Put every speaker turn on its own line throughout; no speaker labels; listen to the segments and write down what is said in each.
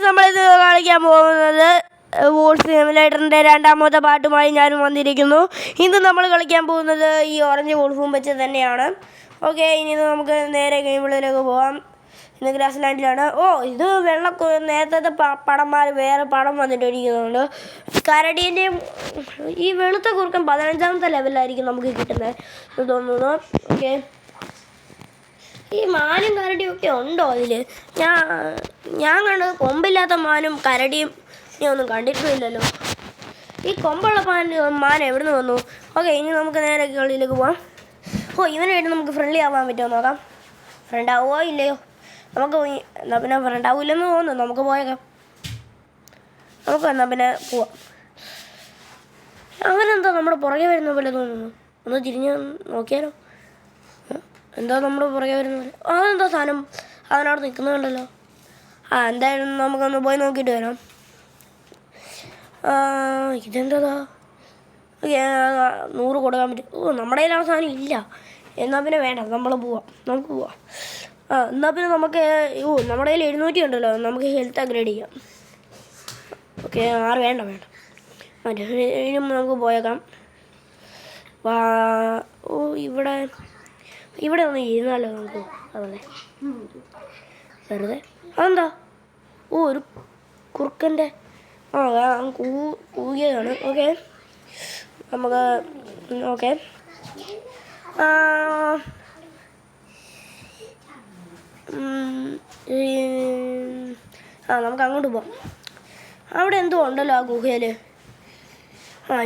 നമ്മളിത് കളിക്കാൻ പോകുന്നത് വോൾഫ് സിമുലേറ്ററിൻ്റെ രണ്ടാമത്തെ പാട്ടുമായി ഞാൻ വന്നിരിക്കുന്നു. ഇന്ന് നമ്മൾ കളിക്കാൻ പോകുന്നത് ഈ ഓറഞ്ച് വോൾഫും വെച്ച് തന്നെയാണ്. ഓക്കെ, ഇനി നമുക്ക് നേരെ ഗെയിമുകളിലേക്ക് പോകാം. ഇന്ന് ഗ്രാസ് ലാൻഡിലാണ്. ഇത് നേരത്തെ പടന്മാർ വേറെ പടം വന്നിട്ടിരിക്കുന്നുണ്ട്. കരടീൻ്റെയും ഈ വെളുത്ത കുറുക്കൻ 15ാമത്തെ ലെവലിലായിരിക്കും നമുക്ക് കിട്ടുന്നത് തോന്നുന്നു. ഓക്കെ, ഈ മാനും കരടിയും ഒക്കെ ഉണ്ടോ അതിൽ? ഞാൻ കണ്ടത് കൊമ്പില്ലാത്ത മാനും കരടിയും ഞാൻ ഒന്നും കണ്ടിട്ടുമില്ലല്ലോ. ഈ കൊമ്പുള്ള മാൻ എവിടെ നിന്ന് വന്നു? ഓക്കെ, ഇനി നമുക്ക് നേരെ കളിയിലേക്ക് പോവാം. ഇവനായിട്ട് നമുക്ക് ഫ്രണ്ട്ലി ആവാൻ പറ്റുമോ നോക്കാം. ഫ്രണ്ട് ആവുമോ ഇല്ലയോ? നമുക്ക് എന്നാൽ പിന്നെ ഫ്രണ്ട് ആവില്ലെന്ന് തോന്നുന്നു. നമുക്ക് പോയേക്കാം. എന്നാൽ പിന്നെ പോവാം. അവനെന്താ നമ്മുടെ പുറകെ വരുന്ന പോലെ തോന്നുന്നു. ഒന്ന് തിരിഞ്ഞ് നോക്കിയാലോ. എന്താ നമ്മുടെ പുറകെ വരുന്ന പോലെ? അതെന്താ സാധനം? അവനവിടെ നിൽക്കുന്നുണ്ടല്ലോ. എന്തായാലും നമുക്കൊന്ന് പോയി നോക്കിയിട്ട് വരാം. ഇതെന്താ? 100 കൊടുക്കാൻ പറ്റും. നമ്മുടെ കയ്യിൽ ആ സാധനം ഇല്ല. എന്നാൽ പിന്നെ വേണ്ട, നമുക്ക് പോവാം. എന്നാൽ പിന്നെ നമുക്ക് നമ്മുടെ കയ്യിൽ 700 ഉണ്ടല്ലോ. നമുക്ക് ഹെൽത്ത് അപ്ഗ്രേഡ് ചെയ്യാം. ഓക്കെ, വേണ്ട ഇനി നമുക്ക് പോയേക്കാം. ഇവിടെ ഒന്ന് ഇരുന്നാലോ നമുക്ക്? അതല്ലേ വെറുതെ. അതെന്താ? ഒരു കുറുക്കൻ്റെ കൂകിയതാണ്. ഓക്കെ, നമുക്ക് നമുക്ക് അങ്ങോട്ട് പോവാം. അവിടെ എന്തോ ഉണ്ടല്ലോ ആ ഗുഹയിൽ.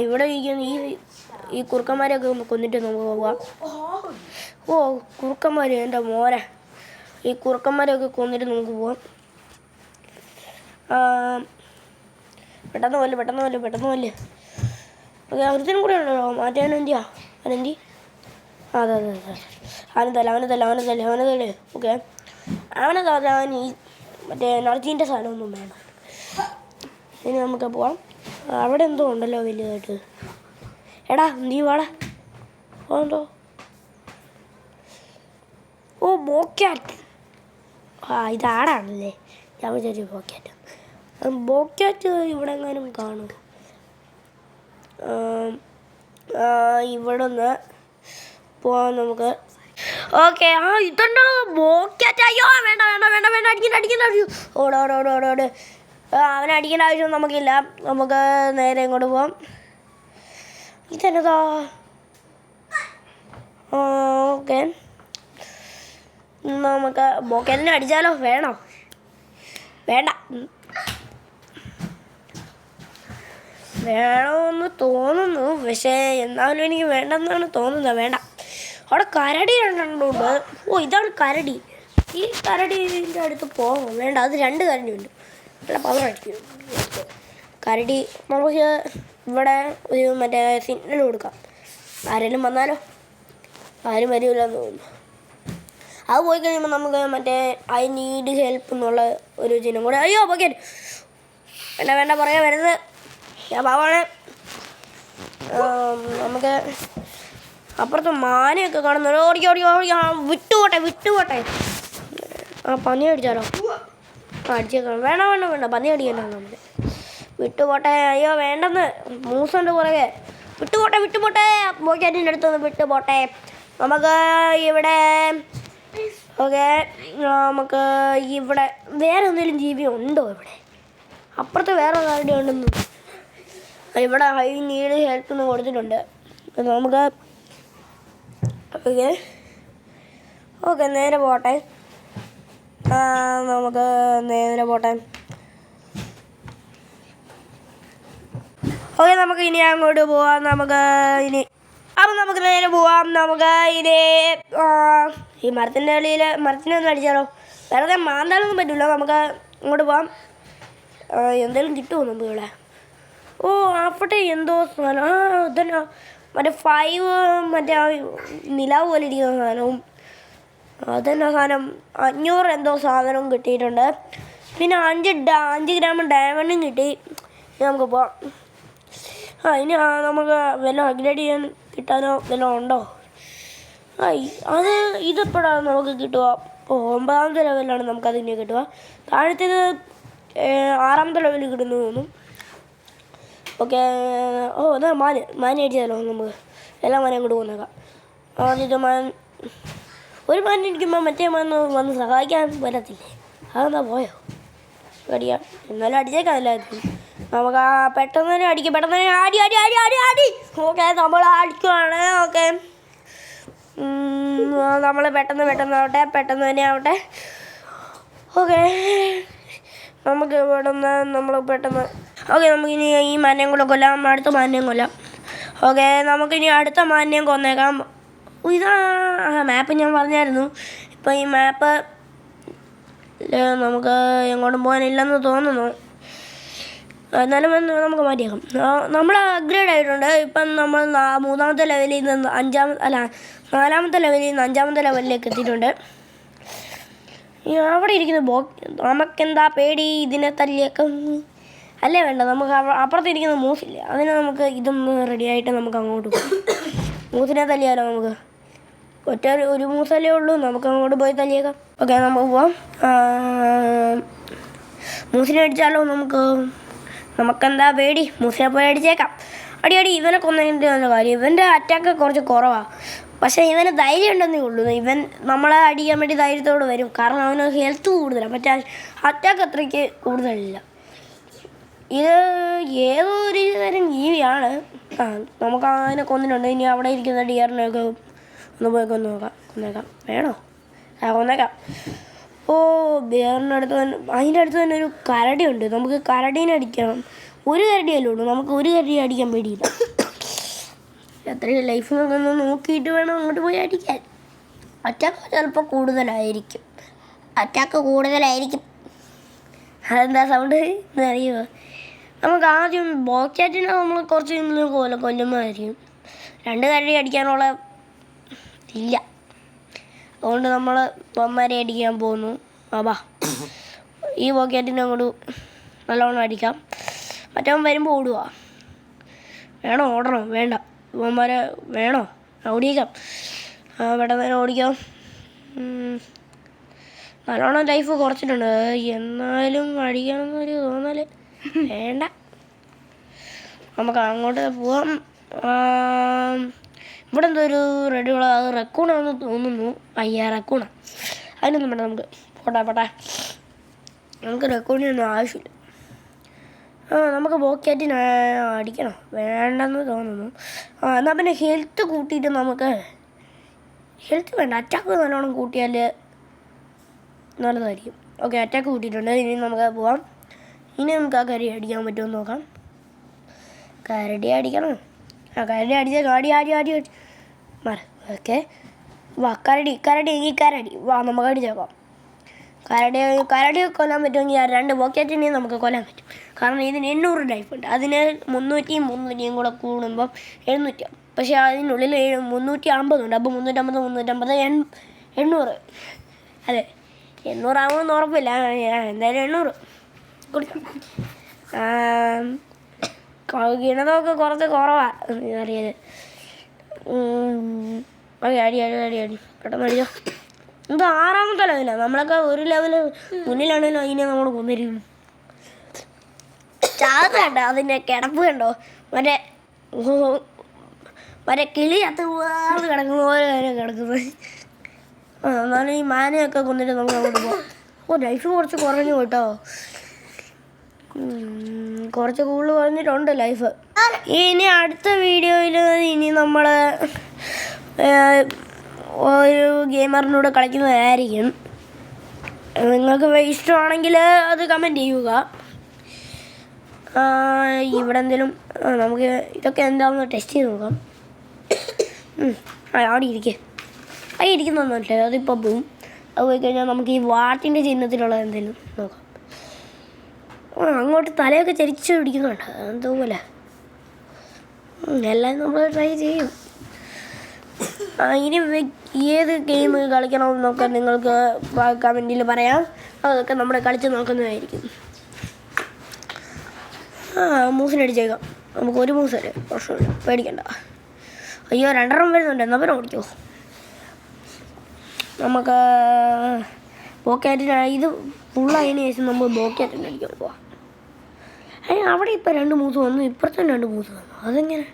ഇവിടെ ഇരിക്കുന്ന ഈ കുറുക്കന്മാരെയൊക്കെ ഒന്ന് കൊന്നിട്ട് നമുക്ക് പോവാം. കുറുക്കന്മാർ, എൻ്റെ മോനെ, ഈ കുറുക്കന്മാരെയൊക്കെ കൊന്നിട്ട് നമുക്ക് പോവാം. പെട്ടെന്ന് പോലെ. ഓക്കെ, ഒരുത്തിനും കൂടെ ഉണ്ടല്ലോ മാറ്റാൻ. അവനെന്തി? അതെ, അവനെ തല്ലേ. ഓക്കെ, അവനെ തല്ലാൻ ഈ മറ്റേ എനർജീൻ്റെ സാധനമൊന്നും വേണം. ഇനി നമുക്ക് പോവാം. അവിടെ എന്തോ ഉണ്ടല്ലോ വലിയതായിട്ട്. എടാ നീ വാടാ. എന്തോ ബോക്യാറ്റ്. ഇതാടാണല്ലേ. ഞാൻ വിചാരിച്ചു ബോക്യാറ്റ് ഇവിടെ എങ്ങാനും കാണും. ഇവിടെ നിന്ന് പോവാം നമുക്ക്. ഓക്കെ, ഇതുണ്ടോ ബോക്യാറ്റ്? അയ്യോ വേണ്ട, അടിക്കണ്ട. ഓട്. അവനെ അടിക്കേണ്ട ആവശ്യം നമുക്കില്ല. നമുക്ക് നേരെ ഇങ്ങോട്ട് പോവാം. ഇതെന്നതാ? ഓക്കെ, നമുക്ക് ബോക്യാറ്റിനെ അടിച്ചാലോ? വേണോ? വേണ്ട. വേണമെന്ന് തോന്നുന്നു, പക്ഷേ എന്നാലും എനിക്ക് വേണ്ടെന്നാണ് തോന്നുന്നത്. വേണ്ട. അവിടെ കരടി രണ്ടെണ്ണമുണ്ട്. ഇതാണ് കരടി. ഈ കരടിൻ്റെ അടുത്ത് പോകാം. വേണ്ട, അത് 2 കരടിയുണ്ട്. നല്ല പവർ അടിക്കും കരടി. നമുക്ക് ഇവിടെ ഒരു മറ്റേ സിഗ്നൽ കൊടുക്കാം. ആരെങ്കിലും വന്നാലോ? ആരും വരില്ലെന്ന് തോന്നുന്നു. അത് പോയി കഴിയുമ്പോൾ നമുക്ക് മറ്റേ ഐ നീഡ് ഹെൽപ്പ് എന്നുള്ള ഒരു ചിഹ്നം കൂടെ. അയ്യോ പോക്കറ്റ്. വേണ്ട പറയാ വരുന്നത്. ഞാൻ പാവാണ്. നമുക്ക് അപ്പുറത്ത് മാനയൊക്കെ കാണുന്നത്. ഓടിക്കോ. വിട്ടുപോട്ടെ. പന്നി അടിച്ചാലോ? അടിച്ചേക്കാം. വേണ്ട പന്നി അടിക്കണ്ട. നമുക്ക് വിട്ടുപോട്ടെ. അയ്യോ വേണ്ടെന്ന്. മൂസുണ്ട് പുറകെ. വിട്ടുപോട്ടെ. ബോക്യാറ്റിൻ്റെ അടുത്തൊന്ന് വിട്ടുപോട്ടെ. നമുക്ക് ഇവിടെ നമുക്ക് ഇവിടെ വേറെ എന്തെങ്കിലും ജീവി ഉണ്ടോ? ഇവിടെ അപ്പുറത്ത് വേറെ കാര്യം ഉണ്ടെന്ന്. ഇവിടെ ഐ നീഡ് ഹെൽപ്പ് എന്ന് കൊടുത്തിട്ടുണ്ട്. നമുക്ക് നേരെ പോട്ടെ. നമുക്ക് ഇനി അങ്ങോട്ട് പോവാം. നമുക്ക് നേരെ പോവാം. ഈ മരത്തിൻ്റെ ഇടയിൽ മരത്തിനെ ഒന്ന് അടിച്ചാലോ? വെറുതെ മാന്താനൊന്നും പറ്റില്ല. നമുക്ക് അങ്ങോട്ട് പോവാം. എന്തെങ്കിലും കിട്ടുമോ നമുക്ക് ഇവിടെ? അവിടെ എന്തോ സാധനം. ഇതന്നെ മറ്റേ 5 മറ്റേ നിലാവ് പോലെ ഇരിക്കുന്ന സാധനവും. അതെന്നാ സാധനം? 500 എന്തോ സാധനവും കിട്ടിയിട്ടുണ്ട്. പിന്നെ 5 ഗ്രാം ഡയമണ്ടും കിട്ടി. നമുക്ക് പോവാം. ഇനി നമുക്ക് വല്ലതും അപ്ഗ്രേഡ് ചെയ്യാൻ കിട്ടാനോ വല്ലതും ഉണ്ടോ? ഇതിപ്പോഴാണ് നമുക്ക് കിട്ടുക. 9ാമത്തെ ലെവലിലാണ് നമുക്കതിനെ കിട്ടുക. താഴത്തേത് 6ാമത്തെ ലെവലിൽ കിട്ടുന്നു തോന്നുന്നു. ഓക്കെ. അതാ മാന് അടിച്ചാലോ നമുക്ക്. എല്ലാ മാനും അങ്ങോട്ട് കൊന്നേക്കാം. ആദ്യത്തെ ഒരു മാൻ ഇരിക്കുമ്പോൾ മറ്റേ മാൻ വന്ന് സഹായിക്കാൻ വരത്തില്ലേ? അതെന്താ പോയോ? അടിയാ. എന്നാലും അടിച്ചേക്കാം എല്ലാവർക്കും. നമുക്ക് പെട്ടെന്ന് തന്നെ അടിക്കും. പെട്ടെന്ന് തന്നെ അടി. ഓക്കെ, നമ്മൾ അടിക്കുവാണ്. ഓക്കെ, നമ്മൾ പെട്ടെന്ന് തന്നെ ആവട്ടെ. ഓക്കെ, നമുക്ക് പെട്ടെന്ന് ഓക്കെ, നമുക്കിനി ഈ മാനിനെയും കൂടെ കൊല്ലാം. അടുത്ത മാനിനെയും കൊല്ലാം. ഓക്കെ, നമുക്കിനി അടുത്ത മാനിനെയും കൊന്നേക്കാം. ഇതാ മാപ്പ് ഞാൻ പറഞ്ഞായിരുന്നു. ഇപ്പം ഈ മാപ്പ് നമുക്ക് എങ്ങോട്ടും പോകാനില്ലെന്ന് തോന്നുന്നു. എന്നാലും നമുക്ക് മാറ്റിയേക്കാം. നമ്മൾ അപ്ഗ്രേഡ് ആയിട്ടുണ്ട്. ഇപ്പം നമ്മൾ 3ാമത്തെ ലെവലിൽ നിന്ന് 4ാമത്തെ ലെവലിൽ നിന്ന് 5ാമത്തെ ലെവലിലേക്ക് എത്തിയിട്ടുണ്ട്. അവിടെ ഇരിക്കുന്ന നമുക്കെന്താ പേടി? ഇതിനെ തല്ലിയേക്കാം അല്ലേ? വേണ്ട, നമുക്ക് അപ്പുറത്തിരിക്കുന്ന മൂസില്ലേ, അതിന് നമുക്ക് ഇതൊന്ന് റെഡിയായിട്ട് നമുക്ക് അങ്ങോട്ട് പോകും. മൂസിനെ തല്ലിയാലോ നമുക്ക്? ഒരു മൂസല്ലേ ഉള്ളൂ, നമുക്ക് അങ്ങോട്ട് പോയി തല്ലിയേക്കാം. ഓക്കെ, നമുക്ക് പോവാം. മൂസിനെ അടിച്ചാലോ നമുക്കെന്താ പേടി? മൂസിനെ പോയി അടിച്ചേക്കാം. അടി. ഇവനെ കൊന്നതിൻ്റെ നല്ല കാര്യം, ഇവൻ്റെ അറ്റാക്ക് കുറച്ച് കുറവാണ്. പക്ഷേ ഇവന് ധൈര്യം ഉണ്ടെന്നേ ഉള്ളൂ. ഇവൻ നമ്മളെ അടിക്കാൻ വേണ്ടി ധൈര്യത്തോട് വരും. കാരണം അവന് ഹെൽത്ത് കൂടുതലാണ്, മറ്റേ അറ്റാക്ക് അത്രയ്ക്ക് കൂടുതലില്ല. ഇത് ഏതോ ഒരു തരം ജീവിയാണ്. നമുക്ക് അതിനെ കൊന്നിട്ടുണ്ട്. ഇനി അവിടെ ഇരിക്കുന്ന ഡിയറിനെയൊക്കെ ഒന്ന് പോയി കൊന്നേക്കാം. വേണോ? കൊന്നേക്കാം. ബിയറിൻ്റെ അതിൻ്റെ അടുത്ത് തന്നെ ഒരു കരടിയുണ്ട്. നമുക്ക് കരടീനെ അടിക്കണം. ഒരു കരടിയല്ലേ ഉള്ളൂ, നമുക്ക് ഒരു കരടി അടിക്കാൻ പേടിയില്ല. എത്രയും ലൈഫ് ഒന്ന് നോക്കിയിട്ട് വേണം അങ്ങോട്ട് പോയി അടിക്കാൻ. അറ്റാക്ക് ചിലപ്പോൾ കൂടുതലായിരിക്കും. അതെന്താ സൗണ്ട് എന്നറിയുമോ? നമുക്ക് ആദ്യം ബോക്സാറ്റിനെ നമ്മൾ കുറച്ച് കൊല്ലുന്നതായിരിക്കും. 2 കരടി അടിക്കാനുള്ള ഇല്ല. അതുകൊണ്ട് നമ്മൾ പൊന്മാരെ അടിക്കാൻ പോകുന്നു. ഈ ബോക്സാറ്റിനെ അങ്ങോട്ട് നല്ലോണം അടിക്കാം. മറ്റവൻ വരുമ്പോൾ ഓടുക. വേണോ? ഓടണോ? വേണ്ട. പൊന്മാരെ വേണോ? ഓടിയേക്കാം. പെട്ടെന്ന് തന്നെ ഓടിക്കാം. നല്ലോണം ലൈഫ് കുറച്ചിട്ടുണ്ട്. എന്നാലും അടിക്കണമെന്നൊരു തോന്നൽ വേണ്ട. നമുക്ക് അങ്ങോട്ട് പോവാം. ഇവിടെ എന്തോ ഒരു റെഡിയുള്ള അത് റെക്കൂണാണെന്ന് തോന്നുന്നു. റെക്കൂണ. അതിനൊന്നും വേണ്ട, നമുക്ക് പോട്ടെ. നമുക്ക് റെക്കൂണിനൊന്നും ആവശ്യമില്ല. നമുക്ക് ബോക്സാറ്റിനെ അടിക്കണോ? വേണ്ടെന്ന് തോന്നുന്നു. എന്നാൽ പിന്നെ ഹെൽത്ത് കൂട്ടിയിട്ട് നമുക്ക് ഹെൽത്ത് വേണ്ട, അറ്റാക്ക് നല്ലോണം കൂട്ടിയാൽ നല്ലതായിരിക്കും. ഓക്കെ, അറ്റാക്ക് കൂട്ടിയിട്ടുണ്ട്. ഇനി നമുക്ക് പോവാം. ഇനി നമുക്ക് ആ കരടി അടിക്കാൻ പറ്റുമെന്ന് നോക്കാം. കരടി അടിക്കണം. കരടി അടിച്ച ഓക്കെ, വാ കരടി വാ, നമുക്ക് അടിച്ചേക്കാം. കരടിയെ കൊല്ലാൻ പറ്റുമെങ്കിൽ 2 ബോക്സാറ്റിനെയും നമുക്ക് കൊല്ലാൻ പറ്റും. കാരണം ഇതിന് 800 ലൈഫ് ഉണ്ട്. അതിന് 300 കൂടെ കൂടുമ്പം 700. പക്ഷേ അതിനുള്ളിൽ 350 ഉണ്ട്. അപ്പോൾ 350 800. അതെ, 800 ആകുമെന്ന് ഉറപ്പില്ല. എന്തായാലും 800 കൊടുക്കാം. ഗിണതൊക്കെ കുറച്ച് കുറവാണ് അറിയാതെ. ഓക്കെ, അടി പെട്ടെന്ന് അടിച്ചോ. ഇത് 6ാമത്തെ ലെവലാണ്. നമ്മളൊക്കെ ഒരു ലെവല് മുന്നിലാണല്ലോ. അതിനെ നമ്മൾ കൊന്നിരിക്കുന്നു. ചാകത്ത് കണ്ടോ? അതിൻ്റെ കിടപ്പ് കണ്ടോ? മറ്റേ കിളി അത്തുപോലെ കിടക്കുന്ന പോലെ കിടക്കുന്നത്. എന്നാലും ഈ മാനയൊക്കെ കൊന്നിട്ട് നമുക്ക് അങ്ങോട്ട് പോകാം. ലൈഫ് കുറച്ച് കുറഞ്ഞു കേട്ടോ. കുറച്ച് കൂടുതൽ കുറഞ്ഞിട്ടുണ്ട് ലൈഫ്. ഇനി അടുത്ത വീഡിയോയിൽ നമ്മൾ ഒരു ഗെയിമറിനോട് കളിക്കുന്നതായിരിക്കും. നിങ്ങൾക്ക് ഇഷ്ടമാണെങ്കിൽ അത് കമൻറ്റ് ചെയ്യുക. ഇവിടെ എന്തെങ്കിലും നമുക്ക് ഇതൊക്കെ എന്താണെന്ന് ടെസ്റ്റ് ചെയ്ത് നോക്കാം. അവിടെ ഇരിക്കുന്നൊന്നുമില്ല, അതിപ്പോൾ പോവും. അത് പോയി കഴിഞ്ഞാൽ നമുക്ക് ഈ വാട്ടിൻ്റെ ചിഹ്നത്തിലുള്ള എന്തെങ്കിലും നോക്കാം. അങ്ങോട്ട് തലയൊക്കെ ചരിച്ച് പിടിക്കുന്നുണ്ട്, എന്തോപോലെ. എല്ലാം നമ്മൾ ട്രൈ ചെയ്യും. ഇനി ഏത് ഗെയിം കളിക്കണമെന്നൊക്കെ നിങ്ങൾക്ക് കമൻറ്റിൽ പറയാം. അതൊക്കെ നമ്മൾ കളിച്ച് നോക്കുന്നതായിരിക്കും. മൂസിനടിച്ചേക്കാം. നമുക്ക് ഒരു മൂസല്ലേ, പ്രശ്നമില്ല, പേടിക്കണ്ട. അയ്യോ 2 വരുന്നുണ്ട്, എന്നാൽ പിന്നെ ഓടിക്കോ. നമുക്ക് ബോക്കാറ്റിന് ഇത് ഫുള്ളതിന് ശേഷം നമ്മൾ ബോക്കാറ്റിന് അടിക്കാൻ പോവാം. അവിടെ ഇപ്പം 2 മൂസ് വന്നു, ഇപ്പുറത്തും 2 മൂസ് വന്നു. അതെങ്ങനെ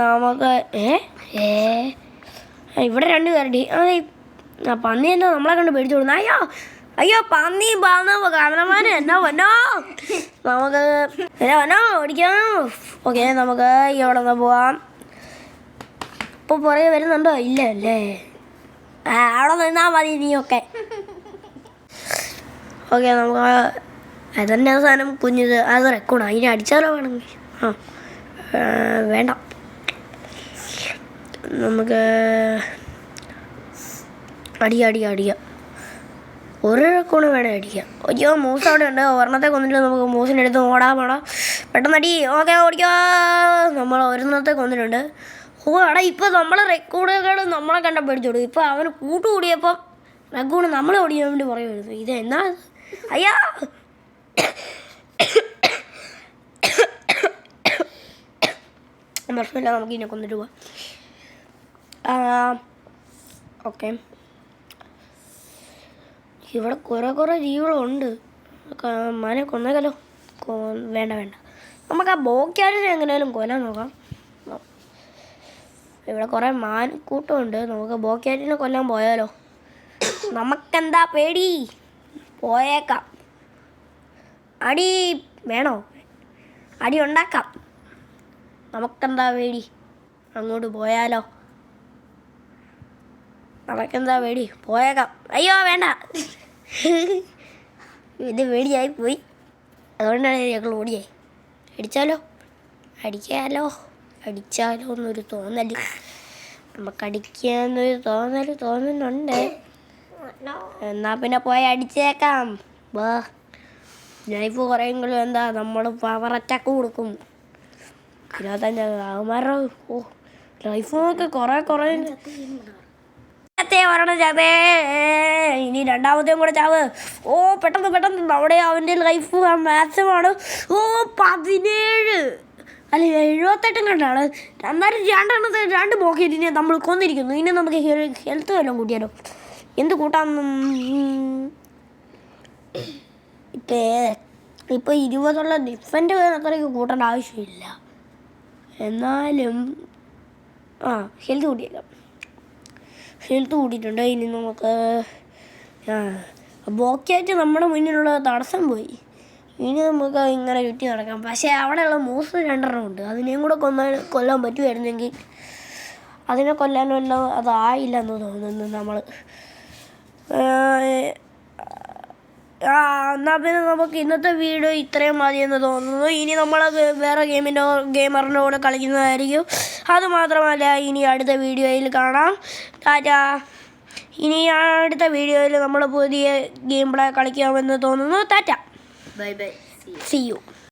നമുക്ക് ഇവിടെ 2 കരടി. പന്നി എന്നാ നമ്മളെ കണ്ട് പേടിച്ചു കൊടുക്കുന്നു. അയ്യോ പന്നി ക്യാമറമാൻ എന്നാ വന്നോ, നമുക്ക് വന്നോ ഓടിക്കാം. ഓക്കെ നമുക്ക് ഇവിടെ നിന്ന് പോവാം. ഇപ്പോൾ പുറകെ വരുന്നുണ്ടോ? ഇല്ല അല്ലേ, അവിടെ നിന്നാൽ മതി നീയൊക്കെ. ഓക്കെ നമുക്ക് അതന്നെ അവസാനം കുഞ്ഞത് അത് റെക്കോർഡ് അതിനെ അടിച്ചാലോ വേണമെങ്കിൽ. വേണ്ട, നമുക്ക് അടിക്കാം. ഒരു റെക്കോർഡ് വേണേ അടിക്കാം. അയ്യോ മൂസ് അവിടെ ഉണ്ട്, ഒരെണ്ണത്തെ കൊന്നിട്ട് നമുക്ക് മൂസിൻ്റെ അടുത്ത് ഓടാൻ പെട്ടെന്ന് അടി. ഓക്കെ ഓടിക്കോ, നമ്മൾ ഒരെണ്ണത്തെ കൊന്നിട്ടുണ്ട്. ഇപ്പോൾ നമ്മളെ റെക്കോർഡുകൾ നമ്മളെ കണ്ട പേടിച്ചോളൂ. ഇപ്പോൾ അവന് കൂട്ടുകൂടിയപ്പം റെക്കോർഡ് നമ്മളെ ഓടിക്കാൻ വേണ്ടി പറയുമായിരുന്നു. ഇത് എന്നാ അയ്യാ പ്രശ്നമില്ല, നമുക്ക് ഇതിനെ കൊന്നിട്ട് പോവാം. ഓക്കെ ഇവിടെ കുറേ ജീവികളുണ്ട്. മാനെ കൊന്നേക്കല്ലോ. വേണ്ട നമുക്ക് ആ ബോക്കാറ്റിനെ എങ്ങനെയാലും കൊല്ലാൻ നോക്കാം. ഇവിടെ കുറേ കൂട്ടമുണ്ട്, നമുക്ക് ബോക്കാറ്റിനെ കൊല്ലാൻ പോയാലോ? നമുക്കെന്താ പേടി, പോയേക്കാം. അടി വേണോ? അടി ഉണ്ടാക്കാം. നമുക്കെന്താ പേടി, അങ്ങോട്ട് പോയാലോ? നമുക്കെന്താ പേടി, പോയേക്കാം. അയ്യോ വേണ്ട, ഇത് പേടിയായി പോയി, അതുകൊണ്ടാണ് ഞങ്ങൾ ഓടിയായി. അടിച്ചാലോ എന്നൊരു തോന്നൽ, നമുക്കടിക്കാന്നൊരു തോന്നുന്നുണ്ട്. എന്നാൽ പിന്നെ പോയി അടിച്ചേക്കാം. ലൈഫ് കുറയെങ്കിലും എന്താ നമ്മൾ പവർ അറ്റാക്ക് കൊടുക്കും. 25 അവന്മാരുടെ ലൈഫൊക്കെ കുറേ ഒരെണ്ണം ചാവേ, ഇനി രണ്ടാമത്തെയും കൂടെ ചാവ്. പെട്ടെന്ന് അവിടെ അവൻ്റെ ലൈഫ് മാക്സിമമാണ്. 17 അല്ല 78 കണ്ടാണ്. എന്നാലും 2 ബോക്കറ്റിനെ നമ്മൾ കൊന്നിരിക്കുന്നു. ഇനി നമുക്ക് ഹെൽത്ത് വല്ലതും കൂട്ടിയാലോ? എന്ത് കൂട്ടാൻ? ഇപ്പോൾ 20 ഡിഫൻറ്റ് അത്രയ്ക്ക് കൂട്ടേണ്ട ആവശ്യമില്ല. എന്നാലും ഹെൽത്ത് കൂട്ടിയേക്കാം. ഹെൽത്ത് കൂട്ടിയിട്ടുണ്ട്. ഇനി നമുക്ക് ബോക്കായിട്ട് നമ്മുടെ മുന്നിലുള്ള തടസ്സം പോയി. ഇനി നമുക്ക് ഇങ്ങനെ ചുറ്റി നടക്കാം. പക്ഷേ അവിടെയുള്ള മൂസ് 2 ഉണ്ട്. അതിനെയും കൂടെ കൊല്ലാൻ പറ്റുമായിരുന്നെങ്കിൽ. അതിനെ കൊല്ലാനല്ലോ അതായില്ലെന്ന് തോന്നുന്നു നമ്മൾ. എന്നാൽ പിന്നെ നമുക്ക് ഇന്നത്തെ വീഡിയോ ഇത്രയും മതിയെന്ന് തോന്നുന്നു. ഇനി നമ്മൾ വേറെ ഗെയിമറിൻ്റെ കൂടെ കളിക്കുന്നതായിരിക്കും. അതുമാത്രമല്ല, ഇനി അടുത്ത വീഡിയോയിൽ കാണാം. ടാറ്റാ. ഇനി അടുത്ത വീഡിയോയിൽ നമ്മൾ പുതിയ ഗെയിം പ്ലേ കളിക്കാമെന്ന് തോന്നുന്നു. Tata, bye, see U.